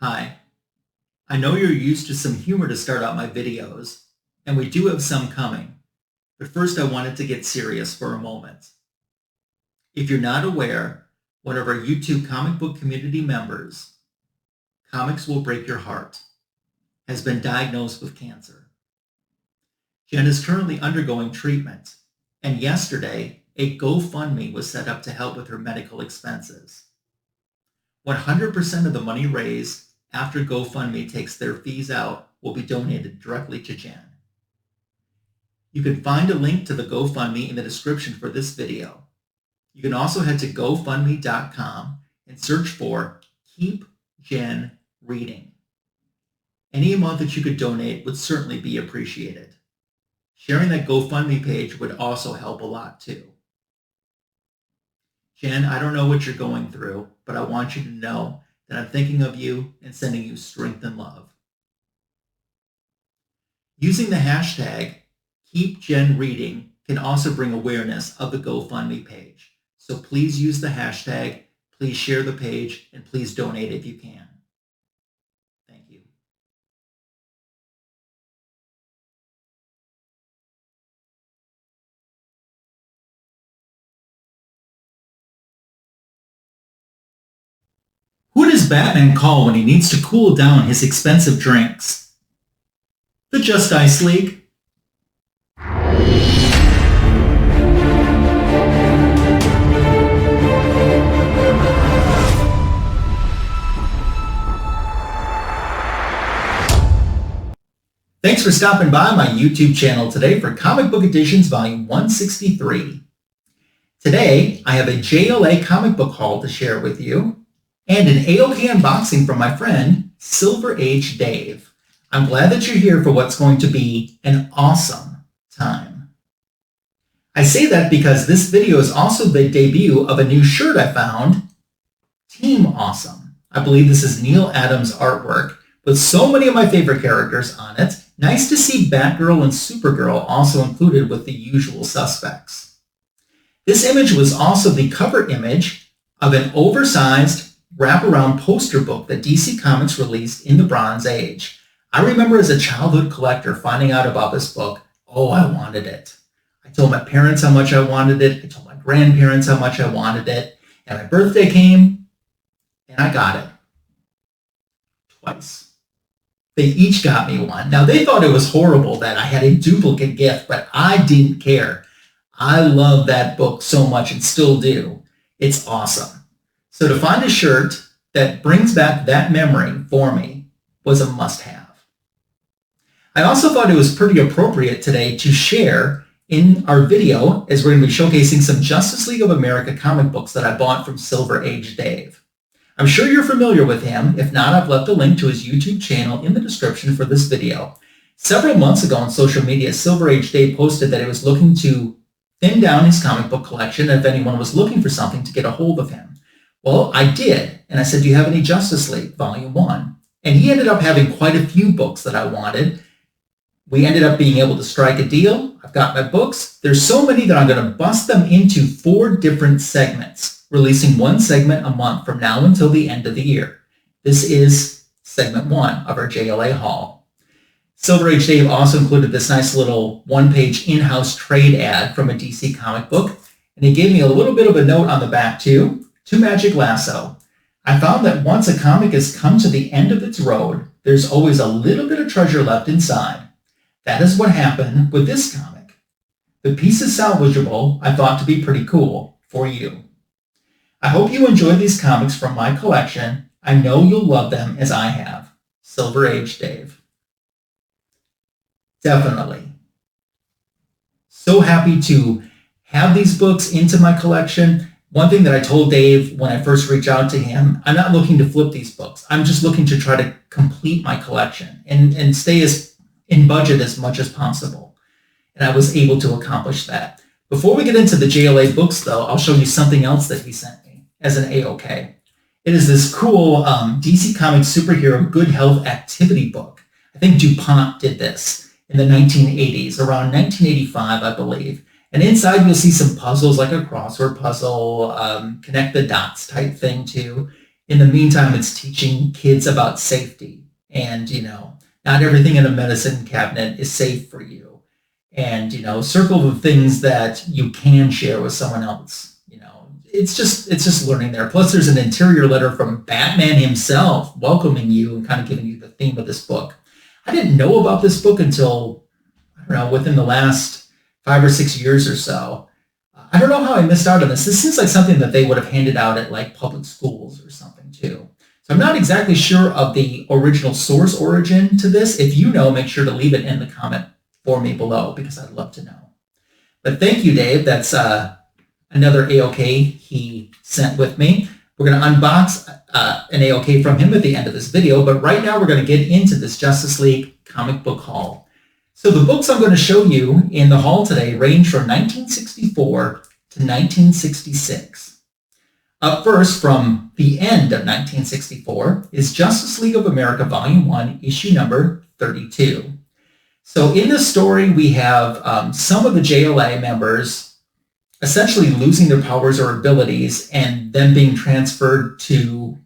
Hi. I know you're used to some humor to start out my videos, and we do have some coming, but first I wanted to get serious for a moment. If you're not aware, one of our YouTube comic book community members, Comics Will Break Your Heart, has been diagnosed with cancer. Jen is currently undergoing treatment, and yesterday, a GoFundMe was set up to help with her medical expenses. 100% of the money raised after GoFundMe takes their fees out will be donated directly to Jen. You can find a link to the GoFundMe in the description for this video. You can also head to gofundme.com and search for Keep Jen Reading. Any amount that you could donate would certainly be appreciated. Sharing that GoFundMe page would also help a lot too. Jen, I don't know what you're going through, but I want you to know that I'm thinking of you and sending you strength and love. Using the hashtag KeepJenReading can also bring awareness of the GoFundMe page. So please use the hashtag, please share the page, and please donate if you can. Thank you. Who does Batman call when he needs to cool down his expensive drinks? The Just Ice League. Thanks for stopping by my YouTube channel today for Comic Book Editions Volume 163. Today, I have a JLA comic book haul to share with you, and an AOK unboxing from my friend, Silver Age Dave. I'm glad that you're here for what's going to be an awesome time. I say that because this video is also the debut of a new shirt I found, Team Awesome. I believe this is Neil Adams' artwork, with so many of my favorite characters on it. Nice to see Batgirl and Supergirl also included with the usual suspects. This image was also the cover image of an oversized wraparound poster book that DC Comics released in the Bronze Age. I remember as a childhood collector finding out about this book. Oh, I wanted it. I told my parents how much I wanted it. I told my grandparents how much I wanted it. And my birthday came, and I got it. Twice. They each got me one. Now, they thought it was horrible that I had a duplicate gift, but I didn't care. I love that book so much and still do. It's awesome. So to find a shirt that brings back that memory for me was a must-have. I also thought it was pretty appropriate today to share in our video, as we're going to be showcasing some Justice League of America comic books that I bought from Silver Age Dave. I'm sure you're familiar with him. If not, I've left a link to his YouTube channel in the description for this video. Several months ago on social media, Silver Age Dave posted that he was looking to thin down his comic book collection if anyone was looking for something to get a hold of him. Well, I did, and I said, do you have any Justice League, Volume 1? And he ended up having quite a few books that I wanted. We ended up being able to strike a deal. I've got my books. There's so many that I'm going to bust them into 4 different segments, releasing one segment a month from now until the end of the year. This is segment 1 of our JLA Haul. Silver Age Dave also included this nice little one-page in-house trade ad from a DC comic book, and he gave me a little bit of a note on the back too. To Magic Lasso. I found that once a comic has come to the end of its road, there's always a little bit of treasure left inside. That is what happened with this comic. The piece is salvageable, I thought to be pretty cool for you. I hope you enjoy these comics from my collection. I know you'll love them as I have. Silver Age Dave. Definitely. So happy to have these books into my collection. One thing that I told Dave when I first reached out to him, I'm not looking to flip these books. I'm just looking to try to complete my collection and stay as in budget as much as possible. And I was able to accomplish that. Before we get into the JLA books, though, I'll show you something else that he sent me as an AOK. It is this cool DC Comics superhero good health activity book. I think DuPont did this in the 1980s, around 1985, I believe. And inside you'll see some puzzles like a crossword puzzle, connect the dots type thing too. In the meantime, it's teaching kids about safety and, not everything in a medicine cabinet is safe for you. And, circle of things that you can share with someone else. It's just learning there. Plus, there's an interior letter from Batman himself welcoming you and kind of giving you the theme of this book. I didn't know about this book until, I don't know, within the last 5 or 6 years or so. I don't know how I missed out on this. This seems like something that they would have handed out at like public schools or something too. So I'm not exactly sure of the original source origin to this. If you know, make sure to leave it in the comment for me below because I'd love to know. But thank you, Dave. That's another AOK he sent with me. We're going to unbox an AOK from him at the end of this video, but right now we're going to get into this Justice League comic book haul. So the books I'm going to show you in the haul today range from 1964 to 1966. Up first, from the end of 1964, is Justice League of America Volume 1, issue number 32. So in this story, we have some of the JLA members essentially losing their powers or abilities and then being transferred to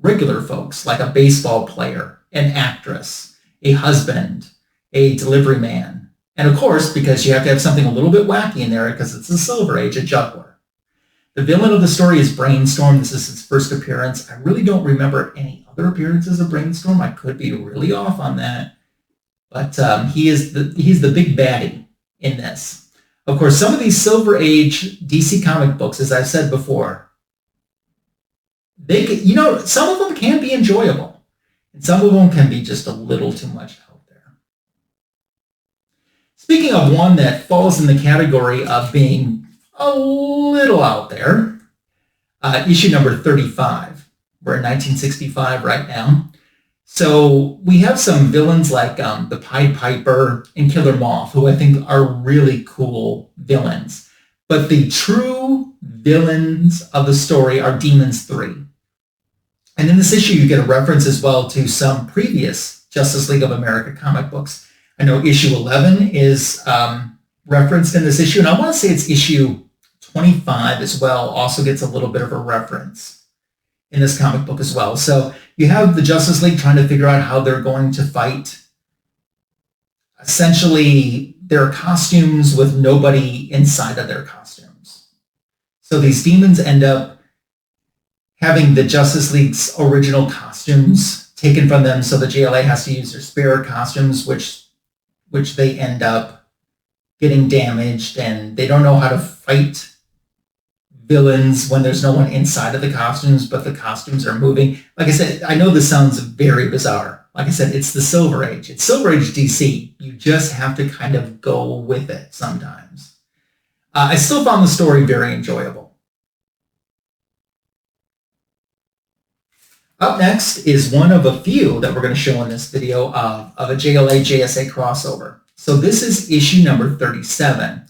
regular folks like a baseball player, an actress, a husband, a delivery man. And of course, because you have to have something a little bit wacky in there because it's the Silver Age, a juggler. The villain of the story is Brainstorm. This is his first appearance. I really don't remember any other appearances of Brainstorm. I could be really off on that. But he's the big baddie in this. Of course, some of these Silver Age DC comic books, as I've said before, some of them can be enjoyable, and some of them can be just a little too much out there. Speaking of one that falls in the category of being a little out there, issue number 35. We're in 1965 right now. So we have some villains like the Pied Piper and Killer Moth, who I think are really cool villains. But the true villains of the story are Demons 3. And in this issue, you get a reference as well to some previous Justice League of America comic books. I know issue 11 is referenced in this issue, and I want to say it's issue 25 as well, also gets a little bit of a reference in this comic book as well. So you have the Justice League trying to figure out how they're going to fight essentially their costumes with nobody inside of their costumes. So these demons end up having the Justice League's original costumes taken from them, so the JLA has to use their spare costumes, which they end up getting damaged, and they don't know how to fight villains when there's no one inside of the costumes, but the costumes are moving. Like I said, I know this sounds very bizarre. Like I said, it's the Silver Age. It's Silver Age DC. You just have to kind of go with it sometimes. I still found the story very enjoyable. Up next is one of a few that we're going to show in this video of a JLA JSA crossover. So this is issue number 37.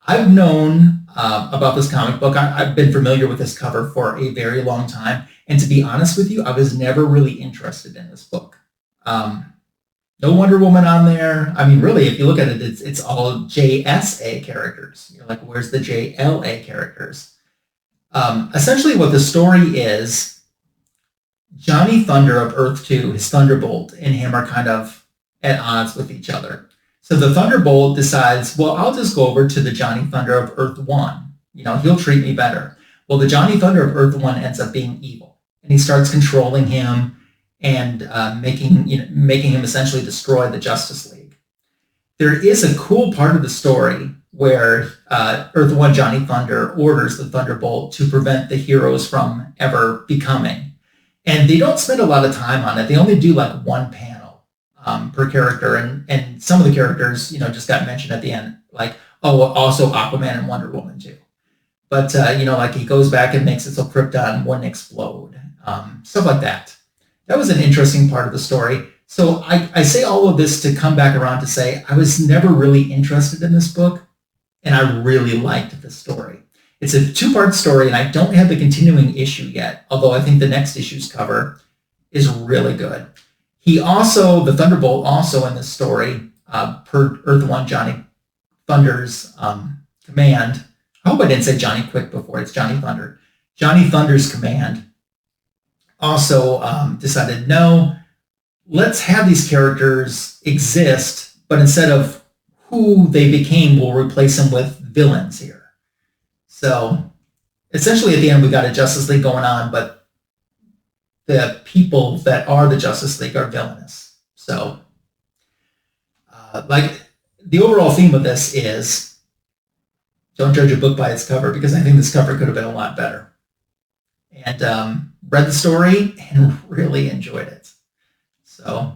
I've known about this comic book. I've been familiar with this cover for a very long time. And to be honest with you, I was never really interested in this book. No Wonder Woman on there. I mean, really, if you look at it, it's all JSA characters. You're like, where's the JLA characters? Essentially what the story is, Johnny Thunder of Earth 2, his Thunderbolt, and him are kind of at odds with each other. So the Thunderbolt decides, well, I'll just go over to the Johnny Thunder of Earth 1. He'll treat me better. Well, the Johnny Thunder of Earth 1 ends up being evil. And he starts controlling him and making him essentially destroy the Justice League. There is a cool part of the story where Earth 1 Johnny Thunder orders the Thunderbolt to prevent the heroes from ever becoming. And they don't spend a lot of time on it. They only do like one panel per character, and some of the characters, just got mentioned at the end, like, oh, also Aquaman and Wonder Woman too. But, like he goes back and makes it so Krypton wouldn't explode, stuff like that. That was an interesting part of the story. So I say all of this to come back around to say I was never really interested in this book, and I really liked this story. It's a two-part story, and I don't have the continuing issue yet, although I think the next issue's cover is really good. The Thunderbolt also in this story, per Earth 1 Johnny Thunder's command. I hope I didn't say Johnny Quick before. It's Johnny Thunder. Johnny Thunder's command also decided, no, let's have these characters exist, but instead of who they became, we'll replace them with villains here. So essentially at the end, we got a Justice League going on, but the people that are the Justice League are villainous. So like the overall theme of this is don't judge a book by its cover, because I think this cover could have been a lot better. And read the story and really enjoyed it. So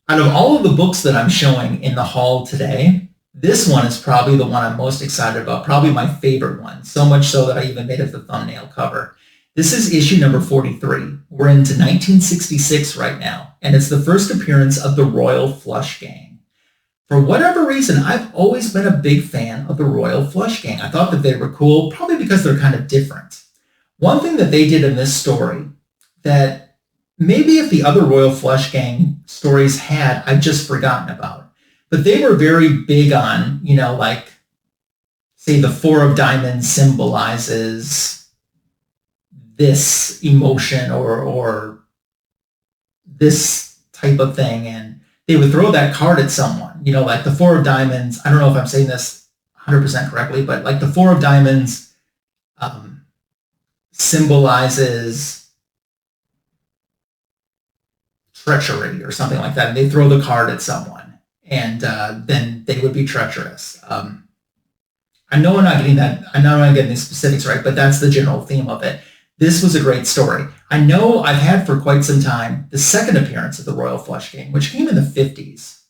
out of all of the books that I'm showing in the haul today, this one is probably the one I'm most excited about, probably my favorite one, so much so that I even made it the thumbnail cover. This is issue number 43. We're into 1966 right now, and it's the first appearance of the Royal Flush Gang. For whatever reason, I've always been a big fan of the Royal Flush Gang. I thought that they were cool, probably because they're kind of different. One thing that they did in this story that maybe if the other Royal Flush Gang stories had, I've just forgotten about. But they were very big on, you know, like, say the Four of Diamonds symbolizes this emotion or this type of thing. And they would throw that card at someone, you know, like the Four of Diamonds. I don't know if I'm saying this 100% correctly, but like the Four of Diamonds symbolizes treachery or something like that. And they throw the card at someone, and then they would be treacherous. I know I'm not getting the specifics right, but that's the general theme of it. This was a great story. I know I've had for quite some time the second appearance of the Royal Flush Gang, which came in the 50s.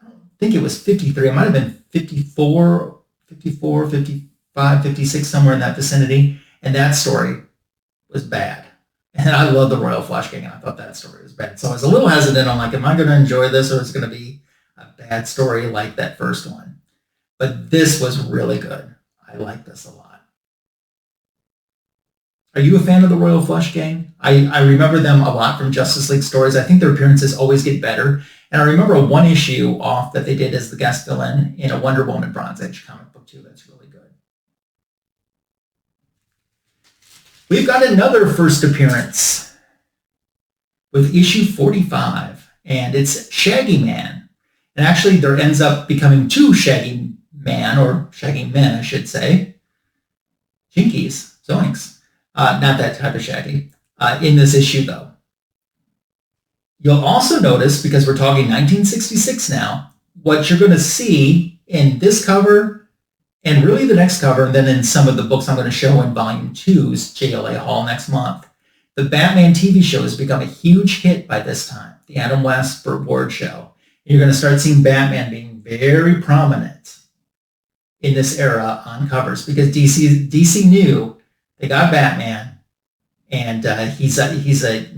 I don't think it was 53. It might have been 54, 55, 56, somewhere in that vicinity. And that story was bad. And I love the Royal Flush Gang, and I thought that story was bad. So I was a little hesitant. I'm like, am I going to enjoy this, or is it going to be a bad story like that first one? But this was really good. I like this a lot. Are you a fan of the Royal Flush Gang? I remember them a lot from Justice League stories. I think their appearances always get better. And I remember a one issue off that they did as the guest villain in a Wonder Woman Bronze Age comic book too. That's really good. We've got another first appearance with issue 45, and it's Shaggy Man. And actually there ends up becoming two Shaggy Man, or Shaggy Men, I should say. Jinkies, zoinks. Not that type of Shaggy. In this issue, though. You'll also notice, because we're talking 1966 now, what you're going to see in this cover, and really the next cover, and then in some of the books I'm going to show in Volume 2's JLA Haul next month. The Batman TV show has become a huge hit by this time, the Adam West Ward show. You're going to start seeing Batman being very prominent in this era on covers, because DC knew they got Batman, and he's a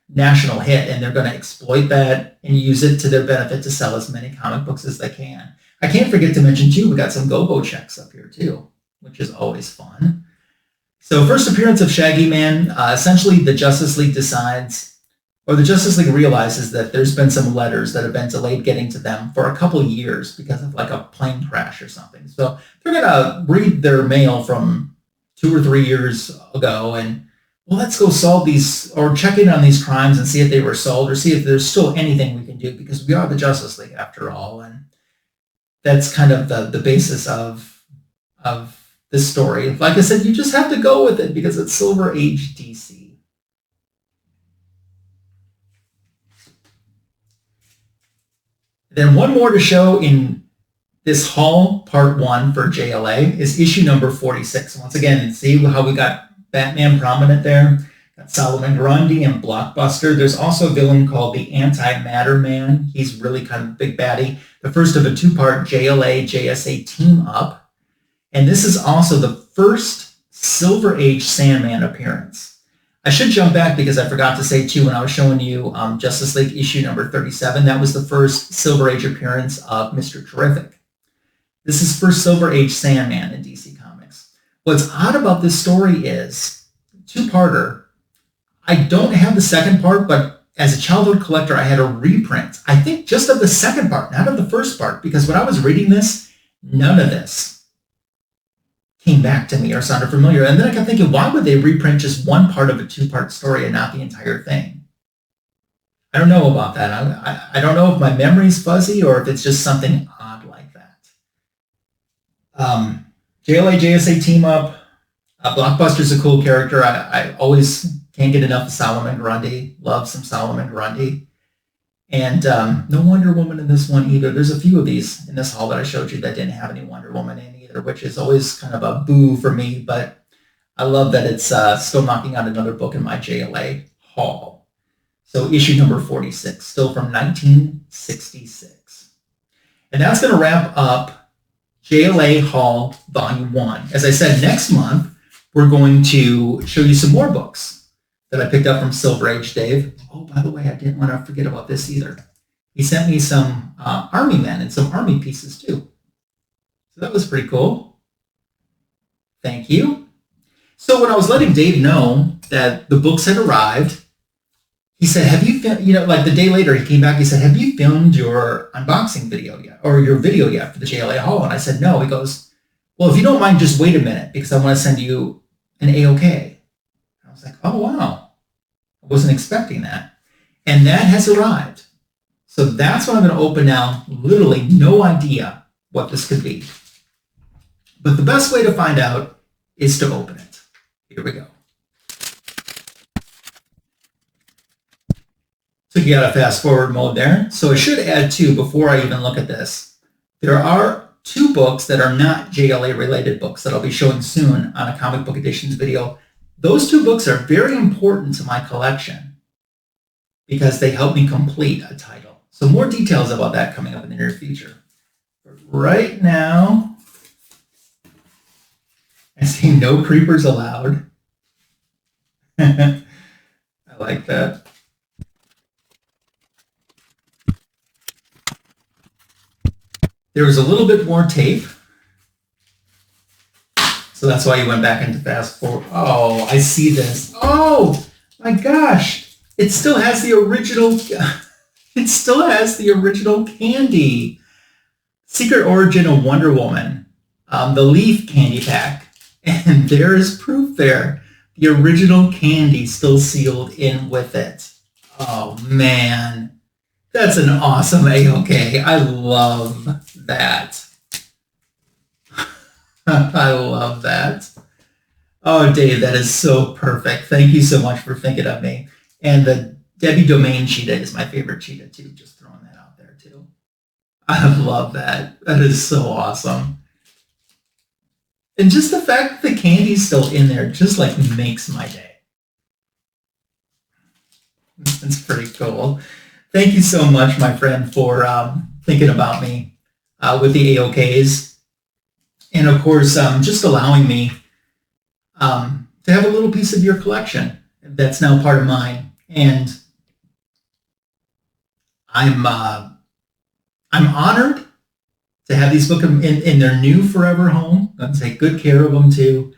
national hit, and they're going to exploit that and use it to their benefit to sell as many comic books as they can. I can't forget to mention, too, we got some go-go checks up here, too, which is always fun. So first appearance of Shaggy Man, essentially the Justice League decides, or the Justice League realizes that there's been some letters that have been delayed getting to them for a couple of years because of like a plane crash or something. So they're going to read their mail from 2 or 3 years ago and, well, let's go solve these, or check in on these crimes and see if they were solved, or see if there's still anything we can do, because we are the Justice League after all. And that's kind of the basis of this story. Like I said, you just have to go with it because it's Silver Age DC. Then one more to show in this haul, part 1 for JLA, is issue number 46. Once again, see how we got Batman prominent there? Got Solomon Grundy and Blockbuster. There's also a villain called the Antimatter Man. He's really kind of a big baddie. The first of a 2-part JLA JSA team up. And this is also the first Silver Age Sandman appearance. I should jump back because I forgot to say too, when I was showing you Justice League issue number 37, that was the first Silver Age appearance of Mr. Terrific. This is first Silver Age Sandman in DC Comics. What's odd about this story is, 2-parter, I don't have the second part, but as a childhood collector, I had a reprint, I think just of the second part, not of the first part, because when I was reading this, none of this came back to me or sounded familiar. And then I kept thinking, why would they reprint just one part of a two-part story and not the entire thing? I don't know about that. I don't know if my memory's fuzzy or if it's just something odd like that. JLA JSA team up. Blockbuster's a cool character. I always can't get enough of Solomon Grundy. Love some Solomon Grundy. And no Wonder Woman in this one either. There's a few of these in this haul that I showed you that didn't have any Wonder Woman in either, which is always kind of a boo for me. But I love that it's still knocking out another book in my JLA haul. So issue number 46, still from 1966. And that's going to wrap up JLA Haul Volume 1. As I said, next month, we're going to show you some more books that I picked up from Silver Age Dave. Oh, by the way, I didn't want to forget about this either. He sent me some Army men and some Army pieces too. So that was pretty cool. Thank you. So when I was letting Dave know that the books had arrived, he said, have you, like the day later, he came back, he said, have you filmed your unboxing video yet, or your video yet for the JLA Haul? And I said, no. He goes, well, if you don't mind, just wait a minute, because I want to send you an AOK. I was like, oh, wow. I wasn't expecting that. And that has arrived. So that's what I'm going to open now. Literally no idea what this could be. But the best way to find out is to open it. Here we go. Took you out of fast forward mode there. So I should add too, before I even look at this, there are two books that are not JLA related books that I'll be showing soon on a comic book editions video. Those two books are very important to my collection because they help me complete a title. So more details about that coming up in the near future. But right now, I see no creepers allowed. I like that. There was a little bit more tape. So that's why you went back into fast forward. Oh, I see this. Oh my gosh. It still has the original. It still has the original candy. Secret Origin of Wonder Woman. The Leaf candy pack. And there is proof there. The original candy still sealed in with it. Oh man. That's an awesome AOK. I love that. I love that. Oh, Dave, that is so perfect. Thank you so much for thinking of me. And the Debbie Domaine Cheetah is my favorite Cheetah too. Just throwing that out there too. I love that. That is so awesome. And just the fact that the candy's still in there just like makes my day. That's pretty cool. Thank you so much, my friend, for thinking about me with the AOKs. And of course, just allowing me to have a little piece of your collection that's now part of mine. And I'm honored to have these books in their new forever home. I'm going to take good care of them too.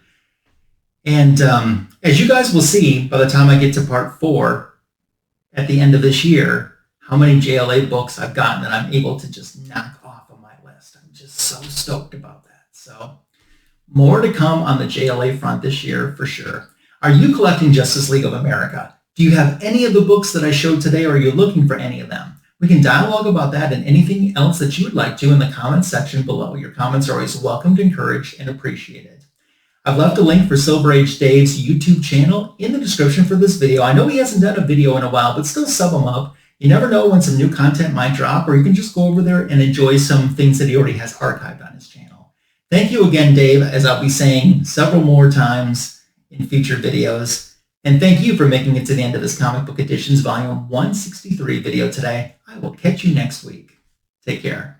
And as you guys will see, by the time I get to part 4 at the end of this year, how many JLA books I've gotten that I'm able to just knock off of my list. I'm just so stoked about that. So more to come on the JLA front this year for sure. Are you collecting Justice League of America? Do you have any of the books that I showed today, or are you looking for any of them? We can dialogue about that and anything else that you would like to in the comments section below. Your comments are always welcomed, encouraged, and appreciated. I've left a link for Silver Age Dave's YouTube channel in the description for this video. I know he hasn't done a video in a while, but still sub him up. You never know when some new content might drop, or you can just go over there and enjoy some things that he already has archived on his channel. Thank you again, Dave, as I'll be saying several more times in future videos. And thank you for making it to the end of this Comic Book Editions Volume 163 video today. I will catch you next week. Take care.